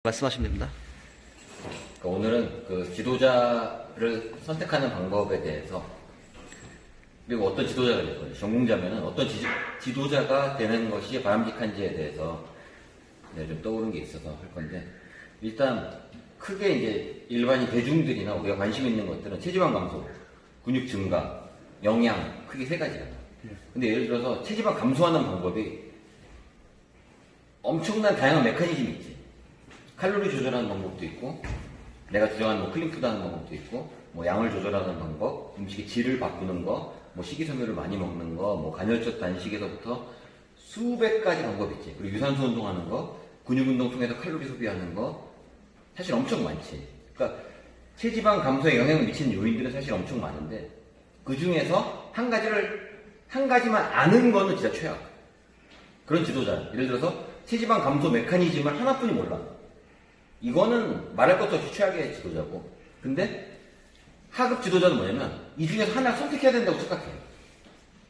말씀하시면 됩니다. 그러니까 오늘은 그 지도자를 선택하는 방법에 대해서, 그리고 어떤 지도자가 될 거예요. 전공자면은 어떤 지도자가 되는 것이 바람직한지에 대해서 좀 떠오른 게 있어서 할 건데, 일단 크게 이제 일반인 대중들이나 우리가 관심 있는 것들은 체지방 감소, 근육 증가, 영양, 크게 세 가지야. 근데 예를 들어서 체지방 감소하는 방법이 엄청난 다양한 메커니즘이 있지. 칼로리 조절하는 방법도 있고, 내가 주장하는 뭐 클린푸드 하는 방법도 있고, 뭐 양을 조절하는 방법, 음식의 질을 바꾸는 거, 뭐 식이섬유를 많이 먹는 거, 뭐 간헐적 단식에서부터 수백 가지 방법이 있지. 그리고 유산소 운동하는 거, 근육 운동 통해서 칼로리 소비하는 거, 사실 엄청 많지. 그러니까 체지방 감소에 영향을 미치는 요인들은 사실 엄청 많은데, 그 중에서 한 가지만 아는 거는 진짜 최악. 그런 지도자. 예를 들어서 체지방 감소 메커니즘을 하나뿐이 몰라. 이거는 말할 것도 없이 최악의 지도자고. 근데 하급 지도자는 뭐냐면 이 중에서 하나를 선택해야 된다고 착각해.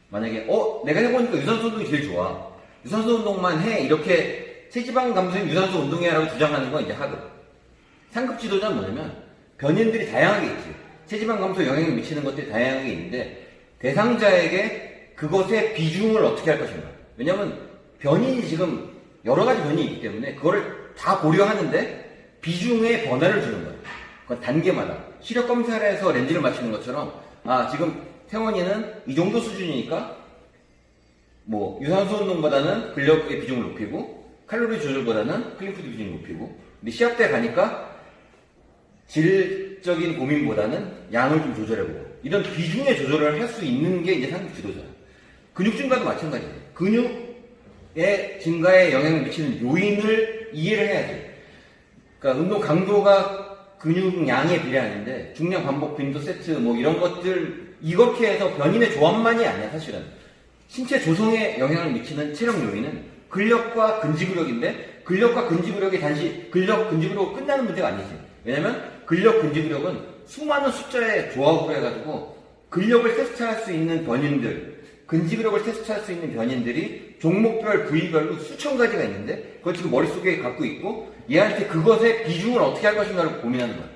만약에 내가 해보니까 유산소 운동이 제일 좋아. 유산소 운동만 해. 이렇게 체지방 감소인 유산소 운동해야 라고 주장하는 건 이제 하급. 상급 지도자는 뭐냐면 변인들이 다양하게 있지. 체지방 감소에 영향을 미치는 것들이 다양하게 있는데 대상자에게 그것의 비중을 어떻게 할 것인가. 왜냐면 변인이 지금 여러 가지 변인이 있기 때문에 그거를 다 고려하는데 비중의 변화를 주는 거예요. 그건 단계마다. 시력 검사를 해서 렌즈를 맞추는 것처럼, 지금 태원이는 이 정도 수준이니까, 뭐, 유산소 운동보다는 근력의 비중을 높이고, 칼로리 조절보다는 클린푸드 비중을 높이고, 근데 시합 때 가니까 질적인 고민보다는 양을 좀 조절해보고, 이런 비중의 조절을 할 수 있는 게 이제 상급 지도자예요. 근육 증가도 마찬가지예요. 근육의 증가에 영향을 미치는 요인을 이해를 해야지. 그러니까 운동 강도가 근육 양에 비례하는데 중량 반복 빈도 세트 뭐 이런 것들 이렇게 해서 변인의 조합만이 아니야. 사실은 신체 조성에 영향을 미치는 체력 요인은 근력과 근지구력인데 근력과 근지구력이 단지 근력 근지구력으로 끝나는 문제가 아니지. 왜냐면 근력 근지구력은 수많은 숫자의 조합을 해가지고 근력을 테스트할 수 있는 변인들, 근지구력을 테스트할 수 있는 변인들이 종목별 부위별로 수천 가지가 있는데 그걸 지금 머릿속에 갖고 있고 얘한테 그것의 비중을 어떻게 할 것인가를 고민하는 거야.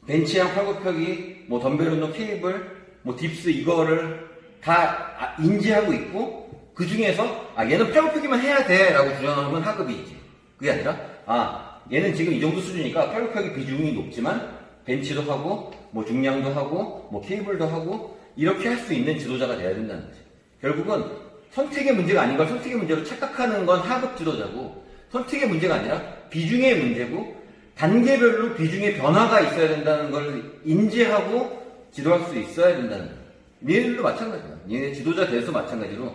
벤치랑 팔굽혀펴기, 뭐 덤벨 운동, 케이블, 뭐 딥스 이거를 다 인지하고 있고 그 중에서 얘는 팔굽혀펴기만 해야 돼 라고 주장하면 하급이지. 그게 아니라 얘는 지금 이 정도 수준이니까 팔굽혀펴기 비중이 높지만 벤치도 하고 뭐 중량도 하고 뭐 케이블도 하고 이렇게 할 수 있는 지도자가 돼야 된다는 거지. 결국은 선택의 문제가 아닌 걸 선택의 문제로 착각하는 건 하급 지도자고 선택의 문제가 아니라 비중의 문제고 단계별로 비중의 변화가 있어야 된다는 걸 인지하고 지도할 수 있어야 된다는 거예요. 얘네들도 마찬가지야. 얘네 지도자 돼서 마찬가지로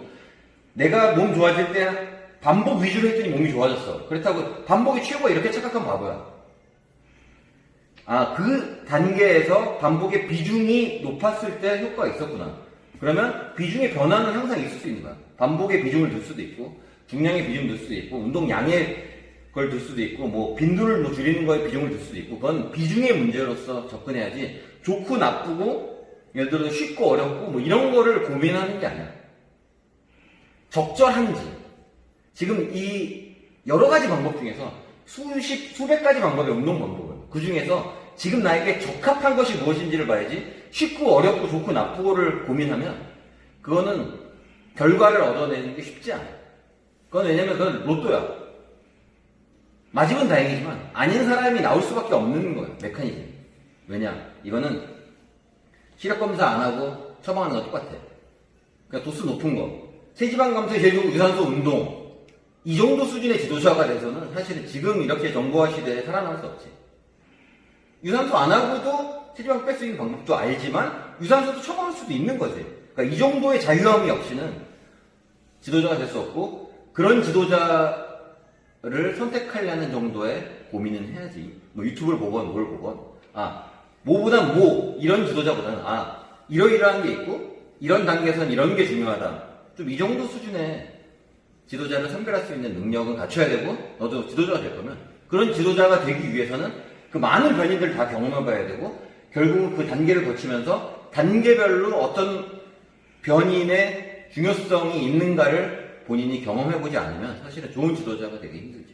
내가 몸 좋아질 때 반복 위주로 했더니 몸이 좋아졌어. 그렇다고 반복이 최고가 이렇게 착각하면 바보야. 그 단계에서 반복의 비중이 높았을 때 효과가 있었구나. 그러면 비중의 변화는 항상 있을 수 있는 거야. 반복의 비중을 둘 수도 있고 중량의 비중을 둘 수도 있고 운동량의 걸 둘 수도 있고 뭐 빈도를 뭐 줄이는 거에 비중을 둘 수도 있고 그건 비중의 문제로서 접근해야지 좋고 나쁘고 예를 들어 쉽고 어렵고 뭐 이런 거를 고민하는 게 아니야. 적절한지 지금 이 여러 가지 방법 중에서 수백 가지 방법의 운동 방법을 그 중에서 지금 나에게 적합한 것이 무엇인지를 봐야지 쉽고 어렵고 좋고 나쁘고를 고민하면 그거는 결과를 얻어내는 게 쉽지 않아. 그건 왜냐면 그건 로또야. 맞으면 다행이지만 아닌 사람이 나올 수밖에 없는 거야. 메커니즘. 왜냐? 이거는 시력 검사 안 하고 처방하는 거 똑같아. 그러니까 도수 높은 거. 체지방 감소에 제일 좋은 유산소 운동. 이 정도 수준의 지도자가 돼서는 사실은 지금 이렇게 정보화 시대에 살아남을 수 없지. 유산소 안 하고도 체지방 뺄 수 있는 방법도 알지만 유산소도 처방할 수도 있는 거지. 그러니까 이 정도의 자유함이 없이는 지도자가 될 수 없고 그런 지도자를 선택하려는 정도의 고민은 해야지. 뭐 유튜브를 보건 뭘 보건 뭐보단 뭐 이런 지도자보다는 이러이러한 게 있고 이런 단계에선 이런 게 중요하다. 좀 이 정도 수준의 지도자를 선별할 수 있는 능력은 갖춰야 되고 너도 지도자가 될 거면 그런 지도자가 되기 위해서는 그 많은 변인들을 다 경험해 봐야 되고 결국은 그 단계를 거치면서 단계별로 어떤 변인의 중요성이 있는가를 본인이 경험해 보지 않으면 사실은 좋은 지도자가 되기 힘들죠.